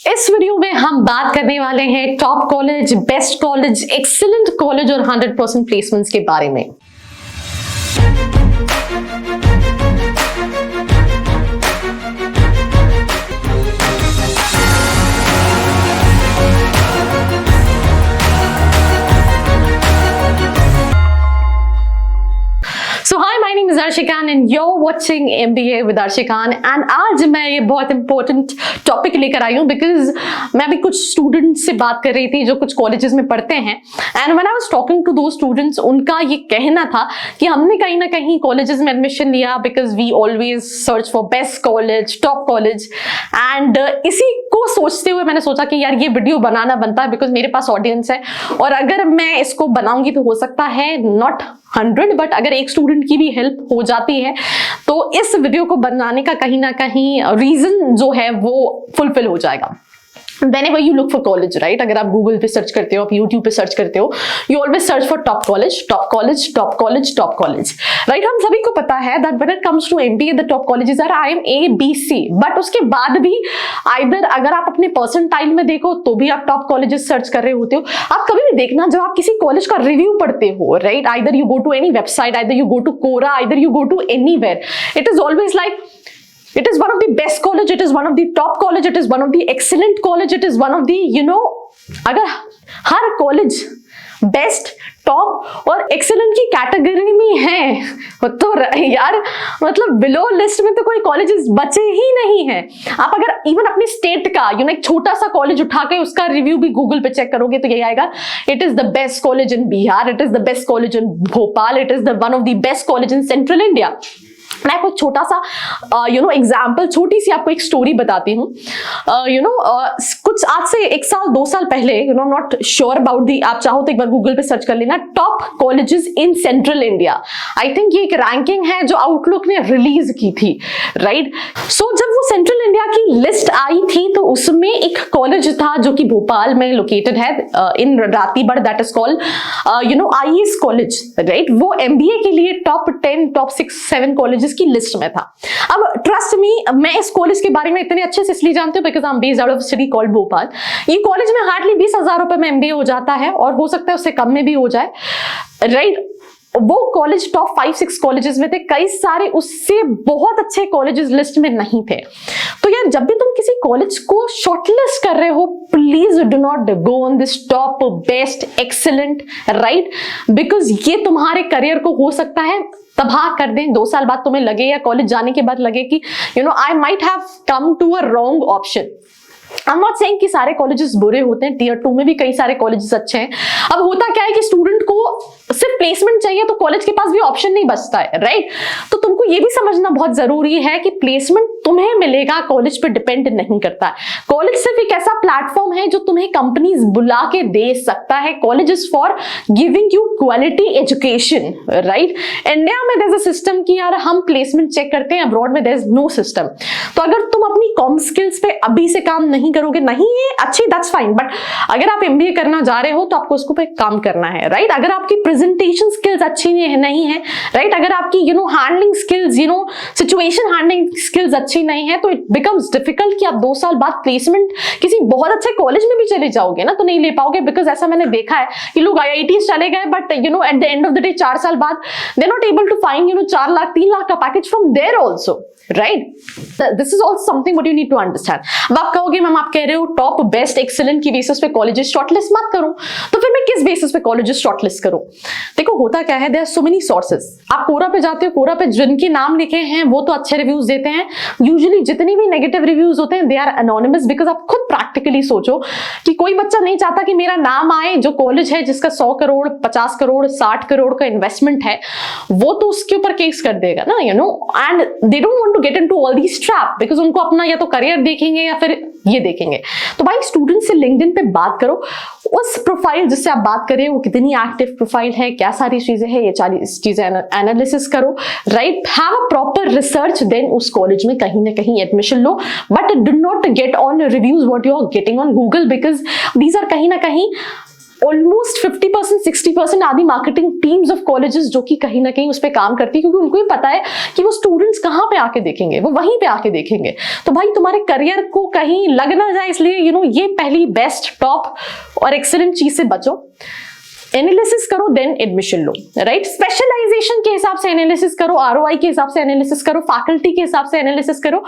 इस वीडियो में हम बात करने वाले हैं top college, best college, excellent college और 100% प्लेसमेंट्स के बारे में। So hi, my name is Arshika and you're watching MBA with Arshika and आज मैं ये बहुत इंपॉर्टेंट टॉपिक लेकर आई हूँ बिकॉज मैं अभी कुछ स्टूडेंट्स से बात कर रही थी जो कुछ कॉलेजेस में पढ़ते हैं and when I was talking to दो स्टूडेंट्स उनका ये कहना था कि हमने कहीं ना कहीं कॉलेजेस में एडमिशन लिया because we always search for best college, top college and इसी को सोचते हुए मैंने सोचा कि यार ये वीडियो बनाना बनता है बिकॉज मेरे पास ऑडियंस है और अगर मैं इसको बनाऊंगी तो हो सकता है नॉट 100 बट अगर एक स्टूडेंट की भी हेल्प हो जाती है तो इस वीडियो को बनाने का कहीं ना कहीं रीजन जो है वो फुलफिल हो जाएगा। Whenever you look for college, right? अगर आप गूगल पे सर्च करते हो, आप यूट्यूब पे सर्च करते हो, you always search for top college, top college, top college, top college, right? हम सभी को पता है that when it comes to MBA, the top colleges are IIM A, B, C. But उसके बाद भी either अगर आप अपने परसेंटाइल में देखो तो भी आप टॉप कॉलेजेस सर्च कर रहे होते हो। आप कभी भी देखना जब आप किसी कॉलेज का रिव्यू पढ़ते हो, right? Either you go to any website, either you go to Quora, either you go to anywhere. It is always like it is one of the best college, it is one of the top college, it is one of the excellent college, it is one of the अगर हर college best, top और excellent की category में है तो यार मतलब below list में तो कोई कॉलेजेस बचे ही नहीं है। आप अगर इवन अपनी स्टेट का एक छोटा सा कॉलेज उठा के उसका रिव्यू भी गूगल पे चेक करोगे तो यही आएगा, it is the best college in Bihar, it is the best college in Bhopal, it is the one of the best college in central India. मैं आपको छोटा सा एग्जाम्पल, छोटी सी आपको एक स्टोरी बताती हूँ। कुछ आज से 1 साल 2 साल पहले नॉट श्योर अबाउट दी, आप चाहो तो एक बार गूगल पे सर्च कर लेना top colleges in central India. I think ये एक रैंकिंग है जो आउटलुक ने रिलीज की थी, राइट? सो जब वो सेंट्रल इंडिया की लिस्ट आई थी तो उसमें एक कॉलेज था जो कि भोपाल में लोकेटेड है in Ratibad, that is called IES college, right? वो MBA के लिए टॉप 10, टॉप 6, 7 कॉलेजेस की लिस्ट में था। अब ट्रस्ट मी, मैं इस कॉलेज के बारे में इतने अच्छे से इसलिए जानती हूँ because I am based out of city called Bhopal. ये कॉलेज में हार्डली 20,000 रुपए में MBA हो जाता है और हो सकता है उससे कम में भी हो जाए, राइट? वो कॉलेज टॉप 5-6 कॉलेजेस में थे, कई सारे उससे बहुत अच्छे कॉलेजेस लिस्ट में नहीं थे। तो यार जब भी तुम किसी कॉलेज को शॉर्टलिस्ट कर रहे हो, please do not go on this top, best, excellent, right? Because ये तुम्हारे करियर को हो सकता है तबाह कर दें। 2 साल बाद तुम्हें लगे या कॉलेज जाने के बाद लगे कि I might have come to a wrong option. I am not saying कि सारे कॉलेजेस बुरे होते हैं, टियर 2 में भी कई सारे कॉलेजेस अच्छे हैं। अब होता क्या है कि स्टूडेंट को सिर्फ प्लेसमेंट चाहिए तो कॉलेज के पास भी ऑप्शन नहीं बचता है, राइट? तो तुमको ये भी समझना बहुत जरूरी है कि प्लेसमेंट तुम्हें मिलेगा, कॉलेज पे डिपेंड नहीं करता है। कॉलेज सिर्फ एक ऐसा प्लेटफॉर्म है जो तुम्हें कंपनीज बुला के दे सकता है। College is for giving you quality education, right? India में देयर इज अ सिस्टम कि यार हम प्लेसमेंट चेक करते हैं, अब्रॉड में देयर इज नो सिस्टम। तो अगर तुम अपनी कॉम स्किल्स पे अभी से काम नहीं करोगे, नहीं है अच्छी, दैट्स फाइन, बट अगर आप MBA करना जा रहे हो तो आपको उसको पे काम करना है, राइट? अगर आपकी प्रेजेंटेशन स्किल्स अच्छी नहीं है, राइट? अगर आपकी handling skills, situation handling skills अच्छी नहीं है तो इट बिकम्स डिफिकल्ट कि आप 2 साल बाद प्लेसमेंट किसी बहुत अच्छे कॉलेज में भी चले जाओगे ना तो नहीं ले पाओगे। बिकॉज ऐसा मैंने देखा है कि लोग IIT चले गए but at the end of the day 4 साल बाद they are not able to find 4 lakh 3 lakh का package from there also, right? This is also something what you need to understand. अब आप कहोगे मैम आप कह रहे हो टॉप, बेस्ट, एक्सीलेंट की बेसिस पे कॉलेजेस शॉर्टलिस्ट मत करूं, तो फिर मैं किस बेसिस पे कॉलेजेस शॉर्टलिस्ट करूं? देखो होता क्या है, there are so many sources. आप कोरा पे जाते हो, कोरा पे जिनके नाम लिखे हैं वो तो अच्छे रिव्यूज देते हैं। यूजुअली जितने भी नेगेटिव रिव्यूज होते हैं दे आर एनोनिमस बिकॉज आप खुद प्रैक्टिकली सोचो कि कोई बच्चा नहीं चाहता कि मेरा नाम आए। जो कॉलेज है जिसका 100 करोड़, 50 करोड़, 60 करोड़ का इन्वेस्टमेंट है वो तो उसके ऊपर केस कर देगा ना, and they don't want to get into all these trap because उनको अपना या तो करियर देखेंगे या फिर ये देखेंगे। तो भाई स्टूडेंट से लिंक्डइन पे बात करो, उस प्रोफाइल जिससे आप बात कर रहे हो वो कितनी एक्टिव प्रोफाइल है, क्या सारी चीजें हैं, ये सारी चीजें एनालिसिस करो, right? Have a proper research, then उस कॉलेज में कहीं ना कहीं एडमिशन लो। But do not get on reviews what you are getting on Google because these are कहीं ना कहीं ऑलमोस्ट 50% 60% आदि मार्केटिंग टीम्स ऑफ कॉलेजेस जो कि कहीं ना कहीं उस पर काम करती है, क्योंकि उनको भी पता है कि वो स्टूडेंट्स कहाँ पे आके देखेंगे, वो वहीं पे आके देखेंगे। तो भाई तुम्हारे करियर को कहीं लग ना जाए, इसलिए ये पहली बेस्ट टॉप और एक्सीलेंट चीज से बचो। एनालिसिस करो देन एडमिशन लो, राइट। स्पेशलाइजेशन के हिसाब से एनालिसिस करो, आरओआई के हिसाब से एनालिसिस करो, फैकल्टी के हिसाब से एनालिसिस करो,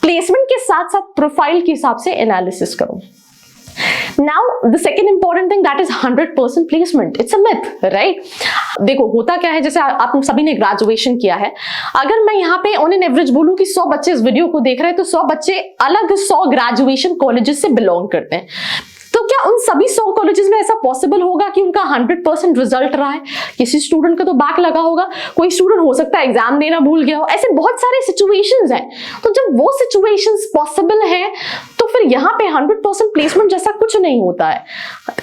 प्लेसमेंट के साथ साथ प्रोफाइल के हिसाब से एनालिसिस करो। Now the second important thing, that is 100% placement. It's a myth, right? देखो होता क्या है, जैसे आप सभी ने ग्रेजुएशन किया है, अगर मैं यहाँ पे ऑन एन एवरेज बोलूँ कि 100 बच्चे इस वीडियो को देख रहे हैं तो 100 बच्चे अलग 100 ग्रेजुएशन कॉलेजेस से बिलोंग करते हैं। तो क्या उन सभी 100 कॉलेजेस में ऐसा पॉसिबल होगा कि उनका 100% रिजल्ट रहा है? किसी स्टूडेंट का तो बैक लगा होगा, कोई स्टूडेंट हो सकता है एग्जाम देना भूल गया हो, ऐसे बहुत सारे सिचुएशंस हैं। तो जब वो सिचुएशंस पॉसिबल हैं तो फिर यहाँ पे 100% प्लेसमेंट जैसा कुछ नहीं होता है।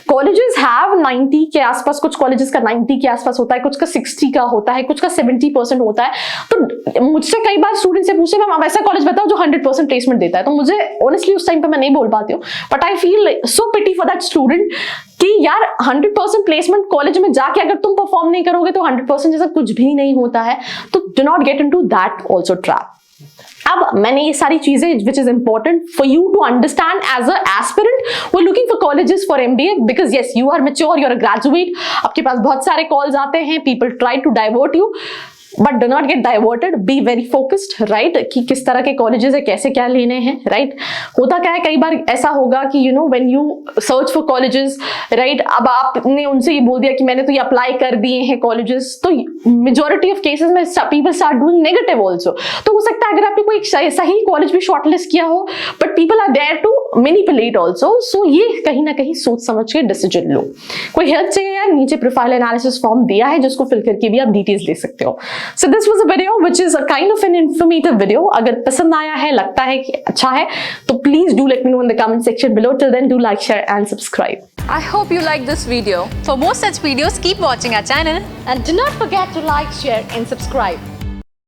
कॉलेजेस हैव 90 के आसपास, कुछ कॉलेजेस का 90 के आसपास होता है, कुछ का 60 का होता है, कुछ का 70% होता है। तो मुझसे कई बार स्टूडेंट से पूछते हैं मैम ऐसा कॉलेज बताओ जो 100% प्लेसमेंट देता है, तो मुझे ऑनेस्टली उस टाइम पे मैं नहीं बोल पाती हूँ, but I feel so pity for that student कि यार 100% प्लेसमेंट कॉलेज में जाके अगर तुम परफॉर्म नहीं करोगे तो 100% जैसा कुछ भी नहीं होता है। तो do not get into that also trap. अब मैंने ये सारी चीजें which is important for you to understand as a aspirant who are looking for colleges for MBA, because yes you are mature, you are a graduate, आपके पास बहुत सारे calls आते हैं, people try to divert you, but do not get diverted, be very focused, right, कि किस तरह के कॉलेजेस है, कैसे क्या लेने हैं, राइट। होता क्या है कई बार ऐसा होगा कि you know when you search for colleges, right, अब आपने उनसे ये बोल दिया कि मैंने तो ये अप्लाई कर दिए हैं कॉलेजेस, तो मेजोरिटी ऑफ केसेस में people start doing negative also. तो हो सकता है अगर आपने कोई सही कॉलेज भी शॉर्टलिस्ट किया हो, but people are there to manipulate also. So ये कहीं ना कहीं सोच समझ के डिसीजन लो। कोई हेल्प चाहिए यार, नीचे प्रोफाइल एनालिसिस फॉर्म दिया है जिसको फिल करके भी आप डिटेल्स ले सकते हो। So this was a video which is a kind of an informative video. अगर पसंद आया है, लगता है कि अच्छा है, तो please do let me know in the comment section below. Till then, do like, share and subscribe. I hope you like this video. For more such videos, keep watching our channel. And do not forget to like, share and subscribe.